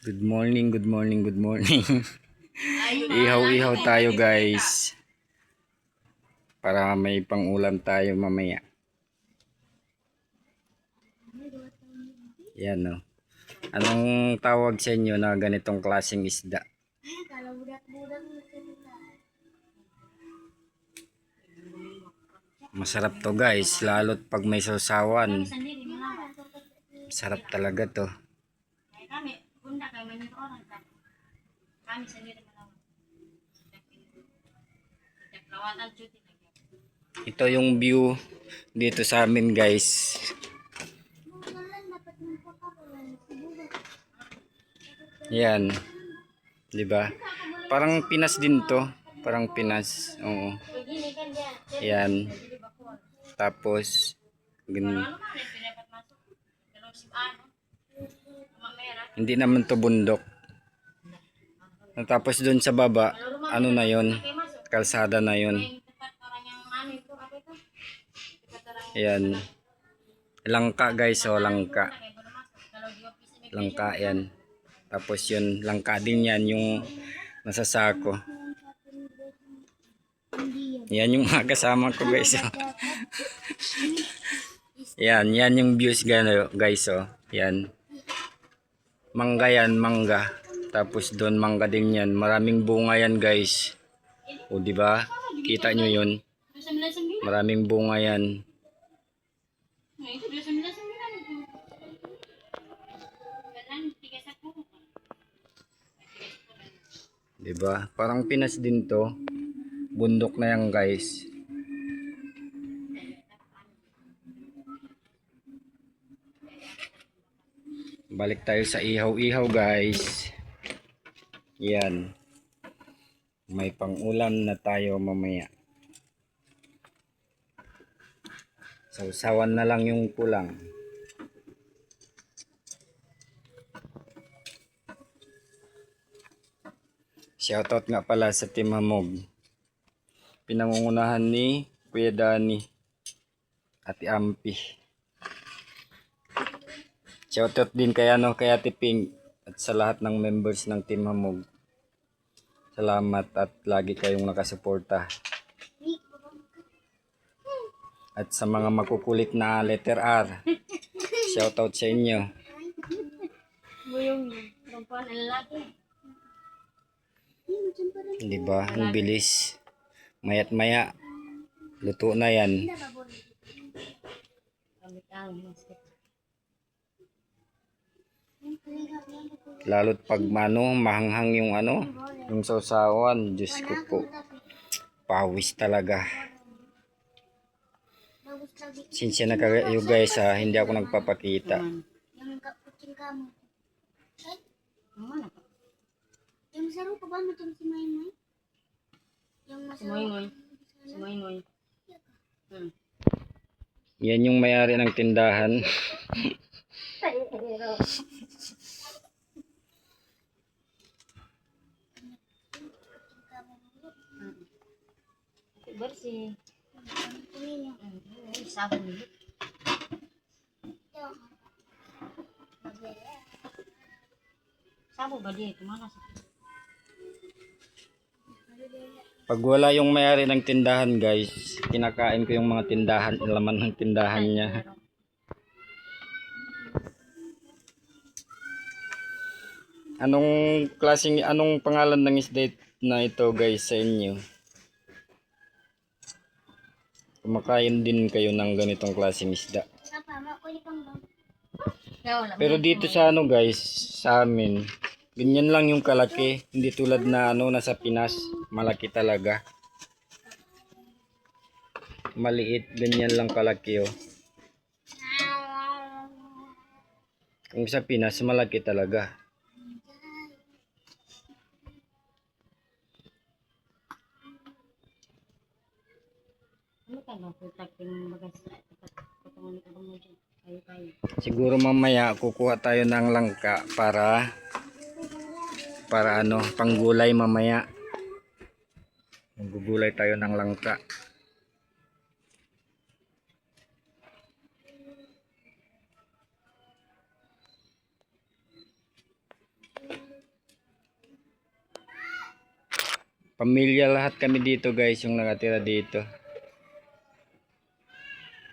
Good morning, good morning, good morning. Ihaw-ihaw tayo guys. Para may pang-ulam tayo mamaya. Yan no. Anong tawag sa inyo na ganitong klaseng isda? Masarap to guys, lalo't pag may sausawan. Masarap talaga to. Ito yung view dito sa amin guys. Yan. 'Di ba? Parang Pinas din to, parang Pinas. Oo. Yan. Tapos hindi naman to bundok. Tapos doon sa baba, ano na 'yon? Kalsada na 'yon. Yan. Langka guys, oh, langka. Langka yan. Tapos yun, langka din yan yung nasa sako. Yan yung mga kasama ko guys. Oh. Yan yung views guys, oh. Yan. Mangga yan, mangga. Tapos doon mangga din yan. Maraming bunga yan guys. O di ba? Kita nyo yun. Maraming bunga yan. Diba? Parang Pinas din to. Bundok na yan guys. Balik tayo sa ihaw-ihaw guys. Yan. May pang-ulam na tayo mamaya. Sausawan na lang yung kulang. Shoutout nga pala sa Team Hamog. Pinangungunahan ni Kuya Dani, Ate Ampi. Shoutout din kay Ate Pink at sa lahat ng members ng Team Hamog. Salamat at lagi kayong nakasuporta. At sa mga makukulit na letter R, shoutout sa inyo. Diba? Ang bilis. Maya't maya, luto na yan. Lalo't pag mahanghang yung yung sausawan. Diyos ko po. Pawis talaga. Sinsya na kayo guys ha, hindi ako nagpapakita. Yung masarap pa ba matang si Maymoy? Yung masarap. Si Maymoy. Yan yung may-ari ng tindahan. Bersih. Sabun dulu. Sabun ba dia kemana sih? Pag wala yung may-ari ng tindahan guys, kinakain ko yung mga tindahan, laman ng tindahan niya. Anong pangalan ng isda na ito guys sa inyo? Kumakain din kayo ng ganitong klaseng isda. Pero dito sa guys, sa amin, ganyan lang yung kalaki. Hindi tulad na nasa Pinas, malaki talaga. Maliit, ganyan lang kalaki oh. Kung sa Pinas, malaki talaga. Siguro mamaya kukuha tayo ng langka para panggulay mamaya. Maggugulay tayo ng langka. Pamilya lahat kami dito guys, yung nakatira dito.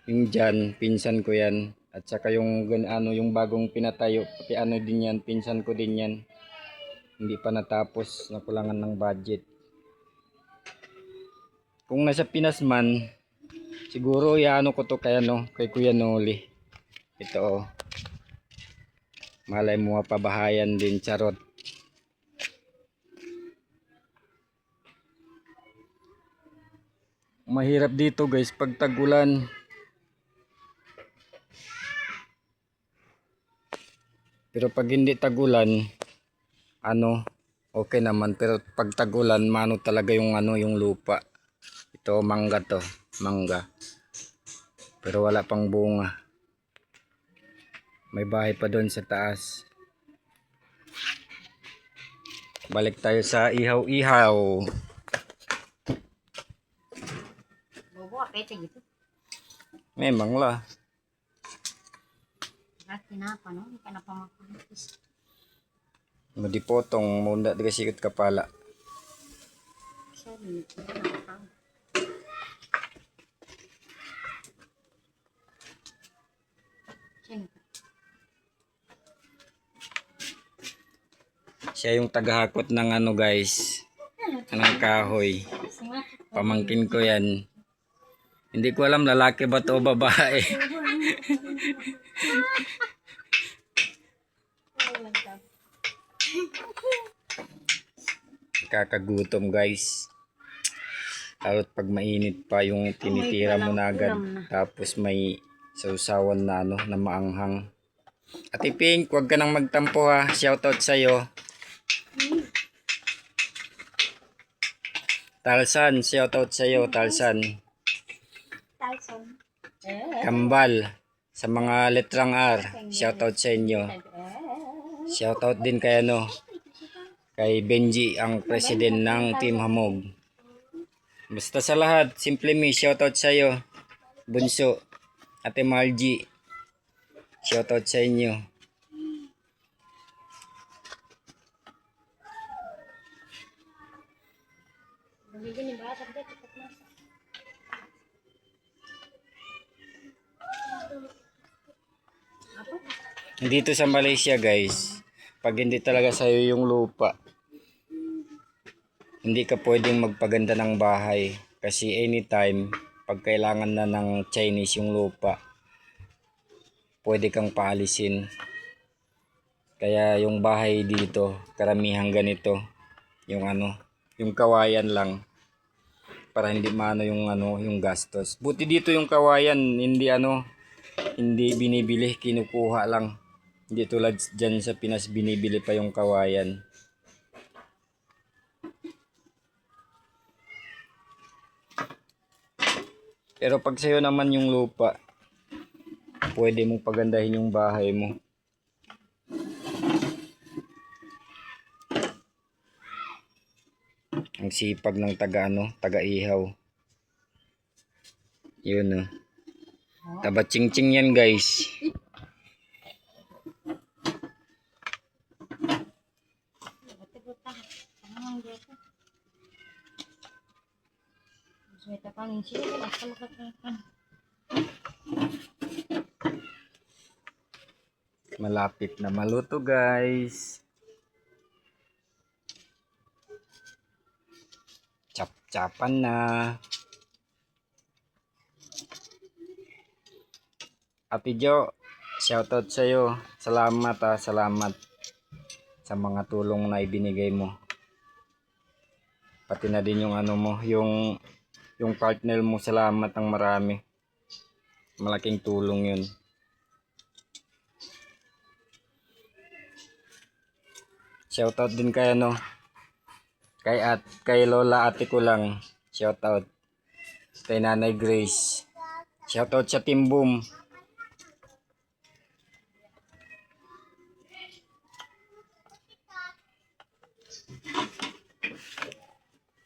Yung dyan, pinsan ko yan. At saka yung yung bagong pinatayo, pati ano din yan, pinsan ko din yan. Hindi pa natapos, nakulangan ng budget. Kung nasa Pinas man, siguro iano ko to kay kay Kuya Noli. Ito oh. Malay mo mapabahayan din, charot. Mahirap dito guys pag tag-ulan. Pero pag hindi tag-ulan, okay naman. Pero pag tag-ulan, mano talaga yung yung lupa. Ito mangga to, mangga. Pero wala pang bunga. May bahay pa doon sa taas. Balik tayo sa ihaw-ihaw. Bobo, apete gitu. Memang lah. Kenapa, no? Kenapa makan itu? Mau dipotong, mau ndak dikasih ikut kepala. Sorry, kenapa? Siya yung tagahakot ng guys, ng kahoy. Pamangkin ko yan. Hindi ko alam lalaki ba to o babae. Kakagutom guys. Lalo't pag mainit pa yung tinitira mo na agad. Tapos may sausawan na na maanghang. Ate Pink, huwag ka nang magtampo ha. Shoutout sa'yo. Talsan, shoutout sa'yo, Talsan. Kambal, sa mga letrang R, shoutout sa inyo. Shoutout din kay kay Benji, ang president ng Team Hamog. Basta sa lahat, simple me, shoutout sa'yo. Bunso, Ate Margie, shoutout sa inyo. Dito sa Malaysia guys, pag hindi talaga sa'yo yung lupa, hindi ka pwedeng magpaganda ng bahay. Kasi anytime, pag kailangan na ng Chinese yung lupa, pwede kang paalisin. Kaya yung bahay dito, karamihan ganito, yung yung kawayan lang. Para hindi maano yung gastos. Buti dito yung kawayan, hindi binibili, kinukuha lang. Hindi tulad dyan sa Pinas, binibili pa yung kawayan. Pero pag sa'yo naman yung lupa, pwede mong pagandahin yung bahay mo. Ang sipag ng taga-ihaw. Yun Taba-ching-ching yan guys. Malapit na maluto guys. Chap-chapan na. Ate Jo, shoutout sa'yo. Salamat salamat sa mga tulong na ibinigay mo. Pati na din yung mo, yung partner mo, salamat ng marami. Malaking tulong yun. Shoutout din kay kay Lola ate ko lang. Shoutout. Kay Nanay Grace. Shoutout sa Team Boom.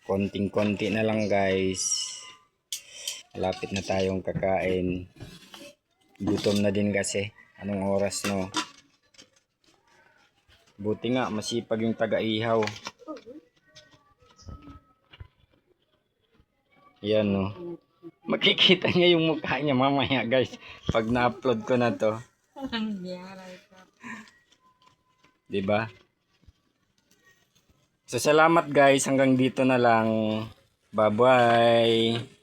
Konting-konti na lang guys. Malapit na tayong kakain. Gutom na din kasi. Anong oras Buti nga masipag yung taga-ihaw. Yan oh. Makikita niya yung mukha niya mamaya guys. Pag na-upload ko na to. Diba? So salamat guys. Hanggang dito na lang. Bye-bye.